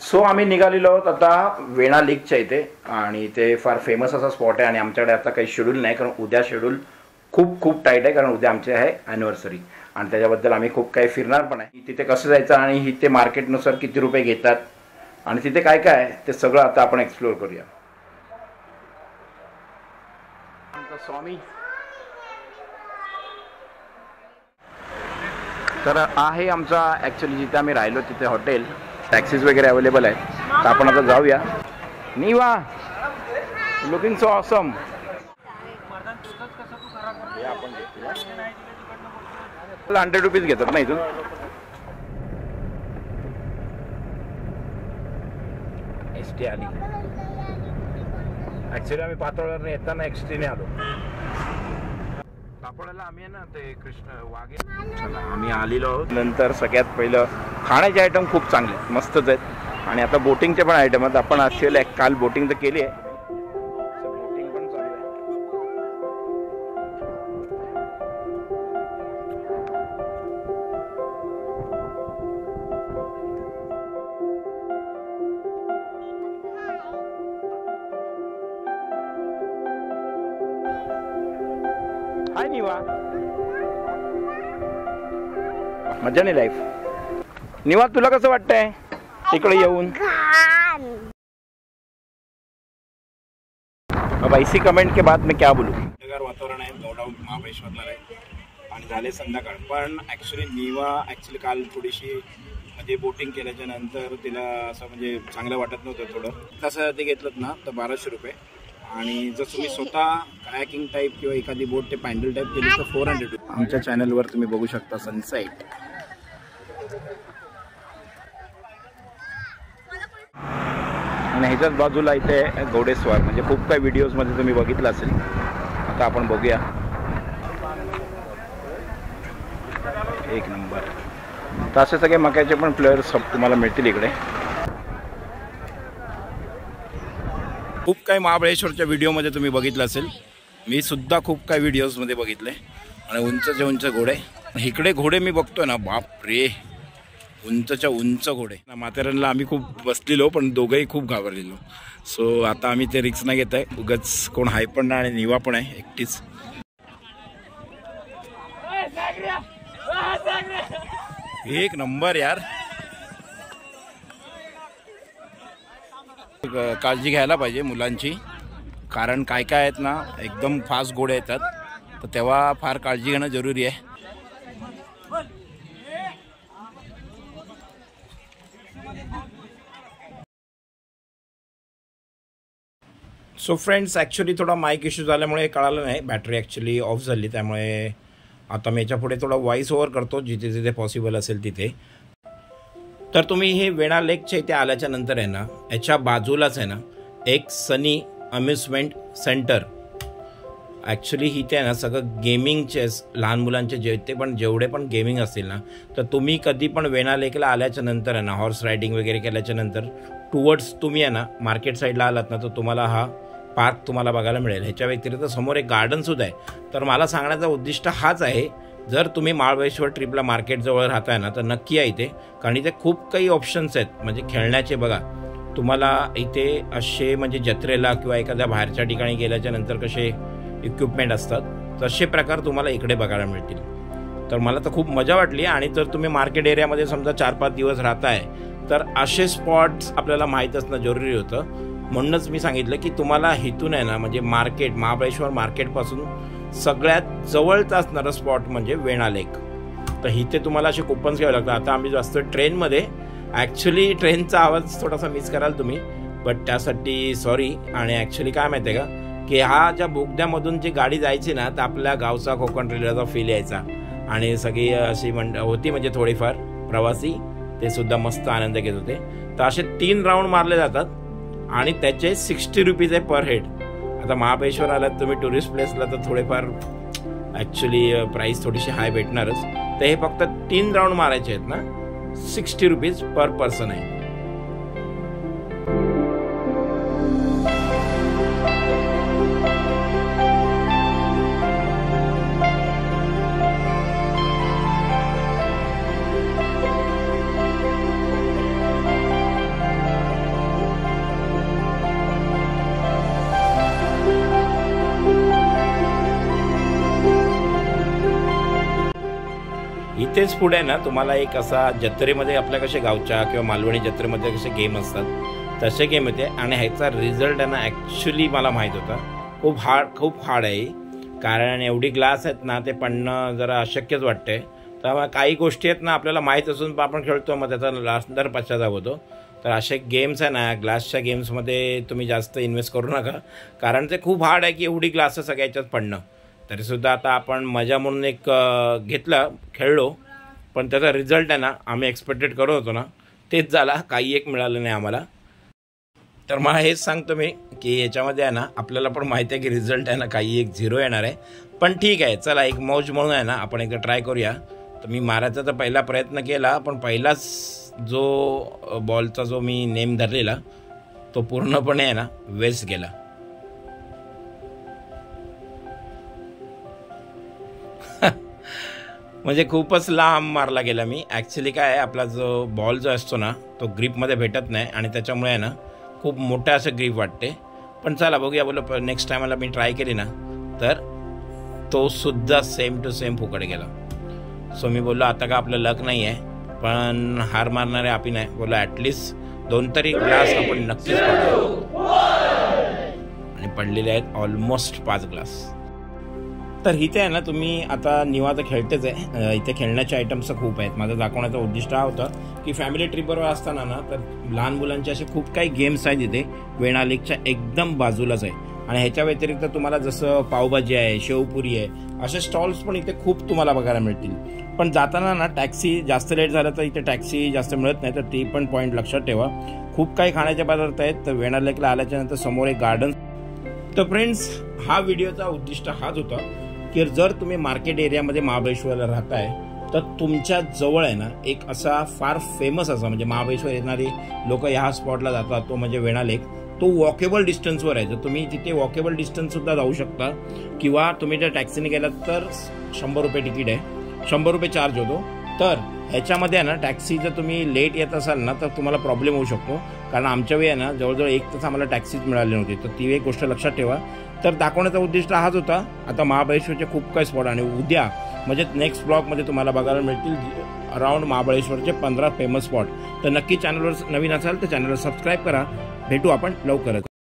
So आम्ही निघालेलो आहोत आता वेणा लेकच्या इथे आणि ते फार फेमस असा स्पॉट आहे आणि आमच्याकडे आता काही शेड्यूल नाही कारण उद्या शेड्यूल खूप खूप टाईट आहे कारण उद्या आमची आहे ॲनिव्हर्सरी आणि त्याच्याबद्दल आम्ही खूप काही फिरणार पण आहे. तिथे कसं जायचं आणि इथे मार्केटनुसार किती रुपये घेतात आणि तिथे काय काय आहे ते सगळं आता आपण एक्सप्लोर करूया. स्वामी तर आहे आमचा ॲक्च्युली जिथे आम्ही राहिलो तिथे हॉटेल, टॅक्सीज वगैरे अवेलेबल आहेत. तर आपण आता जाऊया. निवा लुकिंग सो ऑसम. आपण 100 रुपीज घेतात ना इथून. एसटी आली. ॲक्च्युली आम्ही पातळवरनं येताना एक्सटीने आलो. पापडाला आम्ही आहे ना ते कृष्ण वाघे. चला आम्ही आलेलो आहोत. नंतर सगळ्यात पहिलं खाण्याचे आयटम खूप चांगले मस्तच आहेत आणि आता बोटिंगचे पण आयटम आहेत. आपण ॲक्च्युअली काल बोटिंग तर केली आहे. बोटिंग पण चालू आहे. हाय निवा. मजा नाही लाईफ. निवा तुला कसं वाटतंय इकडे येऊन? अब ऐसी कमेंट के बाद मैं क्या बोलूँ. वातावरण आहे नो डाऊट महाबळेश्वरला आहे आणि झाले संध्याकाळ. पण ॲक्च्युली निवा ॲक्च्युली काल थोडीशी म्हणजे बोटिंग केल्याच्या नंतर तिला असं म्हणजे चांगलं वाटत नव्हतं थोडं. तसं ते घेतलं ना तर 1200 रुपये आणि जर तुम्ही स्वतः कायाकिंग टाईप किंवा एखादी बोट ते पॅन्डल टाईप केली तर 400 रुपये. आमच्या चॅनलवर तुम्ही बघू शकता सनसेट. आणि ह्याच्याच बाजूला इथे घोडेस्वार म्हणजे खूप काही व्हिडिओजमध्ये तुम्ही बघितलं असेल. आता आपण बघूया. एक नंबर. तर असे सगळे मक्याचे पण प्लेयर्स तुम्हाला मिळतील इकडे. खूप काही महाबळेश्वरच्या व्हिडिओमध्ये तुम्ही बघितलं असेल. मी सुद्धा खूप काही व्हिडिओजमध्ये बघितले आणि उंचचे उंच घोडे. इकडे घोडे मी बघतोय ना बाप रे, उंचच्या उंच घोडे. माथेरानला आम्ही खूप बसलेलो पण दोघंही खूप घाबरलेलो. सो आता आम्ही ते रिक्स नाही घेत आहे. उगाच कोण हाय पण नाही आणि निवा पण आहे एकटीच. एक नंबर यार. काळजी घ्यायला पाहिजे मुलांची कारण काय काय आहेत ना एकदम फास्ट घोडे येतात तर तेव्हा फार काळजी घेणं जरुरी आहे. सो फ्रेंड्स ॲक्च्युली थोडा माईक इश्यू झाल्यामुळे कळालं नाही. बॅटरी ॲक्च्युली ऑफ झाली त्यामुळे आता मी याच्या पुढे थोडा व्हॉइस ओव्हर करतो जिथे जिथे पॉसिबल असेल तिथे. तर तुम्ही हे वेणा लेकच्या इथे आल्याच्या नंतर आहे ना याच्या बाजूलाच आहे ना एक सनी अम्युजमेंट सेंटर. ॲक्च्युली इथे आहे ना सगळं गेमिंगचे लहान मुलांचे जेवढे पण गेमिंग असतील ना तर तुम्ही कधी पण वेणा लेकला आल्याच्या नंतर आहे ना हॉर्स रायडिंग वगैरे केल्याच्या नंतर टुवर्ड्स तुम्ही आहे ना मार्केट साईडला आलात ना तर तुम्हाला हा पार्क तुम्हाला बघायला मिळेल. ह्याच्या व्यतिरिक्त समोर एक गार्डनसुद्धा आहे. तर मला सांगण्याचा उद्दिष्ट हाच आहे जर तुम्ही महाबळेश्वर ट्रिपला मार्केटजवळ राहताय ना तर नक्की या इथे कारण इथे खूप काही ऑप्शन्स आहेत. म्हणजे खेळण्याचे बघा तुम्हाला इथे असे म्हणजे जत्रेला किंवा एखाद्या बाहेरच्या ठिकाणी गेल्याच्या नंतर कसे इक्विपमेंट असतात तसे प्रकार तुम्हाला इकडे बघायला मिळतील. तर मला तर खूप मजा वाटली. आणि जर तुम्ही मार्केट एरियामध्ये समजा 4-5 दिवस राहताय तर असे स्पॉट्स आपल्याला माहीत असणं जरुरी होतं. म्हणूनच मी सांगितलं की तुम्हाला इथून आहे ना म्हणजे मार्केट महाबळेश्वर मार्केटपासून सगळ्यात जवळचा असणारा स्पॉट म्हणजे वेणा लेक. तर इथे तुम्हाला असे कुपन्स घ्यावे लागतात. आता आम्ही जास्त ट्रेनमध्ये ॲक्च्युली ट्रेनचा आवाज थोडासा मिस कराल तुम्ही बट त्यासाठी सॉरी. आणि ॲक्च्युली काय माहिती आहे का की हा ज्या बोगद्यामधून जी गाडी जायची ना तर आपल्या गावचा कोकण रेल्वेचा फील यायचा आणि सगळी अशी होती म्हणजे थोडीफार प्रवासी ते सुद्धा मस्त आनंद घेत होते. तर असे 3 राऊंड मारले जातात आणि त्याचे 60 रुपीज आहे पर हेड. आता महाबळेश्वर आलात तुम्ही टुरिस्ट प्लेसला तर थोडेफार ॲक्च्युली प्राईस थोडीशी हाय भेटणारच. तर हे फक्त 3 राऊंड मारायचे आहेत ना 60 रुपीज पर पर्सन आहे. तिथेच पुढे ना तुम्हाला एक असा जत्रेमध्ये आपल्या कसे गावच्या किंवा मालवणी जत्रेमध्ये कसे गेम असतात तसे गेम होते आणि ह्याचा रिझल्ट आहे ना ॲक्च्युली मला माहीत होता खूप हार्ड आहे, कारण एवढी ग्लास आहेत ना ते पडणं जरा अशक्यच वाटते. तर काही गोष्टी आहेत ना आपल्याला माहीत असून आपण खेळतो, मग त्याचा नंतर पश्चाताप होतो. तर असे गेम्स आहे ना ग्लासच्या गेम्समध्ये तुम्ही जास्त इन्व्हेस्ट करू नका, कारण ते खूप हार्ड आहे की एवढी ग्लास सगळ्याच्यात पडणं. तरीसुद्धा आता आपण मजा म्हणून एक घेतलं, खेळलो, पण त्याचा रिझल्ट आहे ना आम्ही एक्सपेक्टेड करत होतो ना तेच झाला, काही एक मिळालं नाही आम्हाला. तर मला हेच सांगतो मी की याच्यामध्ये आहे ना आपल्याला पण माहिती आहे की रिझल्ट आहे ना काही एक 0 येणार आहे, पण ठीक आहे, चला एक मौज म्हणून आहे ना आपण एकदा ट्राय करूया. तर मी मारायचा तर पहिला प्रयत्न केला, पण पहिलाच जो बॉलचा जो मी नेम धरलेला तो पूर्णपणे आहे ना वेस्ट गेला. म्हणजे खूपच लांब मारला गेला मी. ॲक्च्युली काय आहे, आपला जो बॉल जो असतो ना तो ग्रीपमध्ये भेटत नाही आणि त्याच्यामुळे आहे ना खूप मोठा असं ग्रीप वाटते. पण चला बघूया, बोलो नेक्स्ट टायमाला मी ट्राय केली ना तर तो सुद्धा सेम टू सेम फुकट गेला. सो मी बोललो आता का आपलं लक नाही आहे, पण हार मारणारे आपी नाही. बोललो ॲटलिस्ट 2 तरी ग्लास आपण नक्कीच पडलो, आणि पडलेले आहेत ऑलमोस्ट 5 ग्लास. तर इथे आहे ना तुम्ही आता निवांत खेळतेच आहे, इथे खेळण्याचे आयटम्स खूप आहेत. माझं दाखवण्याचा उद्दिष्ट हा होता की फॅमिली ट्रिपवर असताना ना तर लहान मुलांचे असे खूप काही गेम्स आहेत इथे वेणा लेकच्या एकदम बाजूलाच आहे. आणि ह्याच्या व्यतिरिक्त तुम्हाला जसं पावभाजी आहे, शेवपुरी आहे, असे स्टॉल्स पण इथे खूप तुम्हाला बघायला मिळतील. पण जाताना ना टॅक्सी जास्त लेट झालं तर इथे टॅक्सी जास्त मिळत नाही, तर ती पण पॉईंट लक्षात ठेवा. खूप काही खाण्याचे पदार्थ आहेत. तर वेणा लेकला आल्याच्या नंतर समोर एक गार्डन. तर फ्रेंड्स, हा व्हिडिओचा उद्दिष्ट हाच होता की जर तुम्ही मार्केट एरियामध्ये महाबळेश्वरला राहताय तर तुमच्या जवळ आहे ना एक असा फार फेमस असा, म्हणजे महाबळेश्वर येणारी लोक ह्या स्पॉटला जातात, तो म्हणजे वेणा लेक. तो वॉकेबल डिस्टन्सवर आहे, तर तुम्ही तिथे वॉकेबल डिस्टन्ससुद्धा जाऊ शकता. किंवा तुम्ही जर टॅक्सीने गेलात तर 100 रुपये तिकीट आहे, 100 रुपये चार्ज होतो. तर ह्याच्यामध्ये आहे ना टॅक्सी जर तुम्ही लेट येत असाल ना तर तुम्हाला प्रॉब्लेम होऊ शकतो, कारण आमच्या वेळी आहे ना जवळजवळ 1 तास आम्हाला टॅक्सीच मिळाली नव्हती. तर ती एक गोष्ट लक्षात ठेवा. तर दाखवण्याचा उद्दिष्ट हाच होता. आता महाबळेश्वरचे खूप काही स्पॉट आणि उद्या म्हणजे नेक्स्ट ब्लॉगमध्ये तुम्हाला बघायला मिळतील अराउंड महाबळेश्वरचे 15 फेमस स्पॉट. तर नक्की चॅनलवर नवीन असाल तर चॅनलला सबस्क्राईब करा. भेटू आपण लवकरच.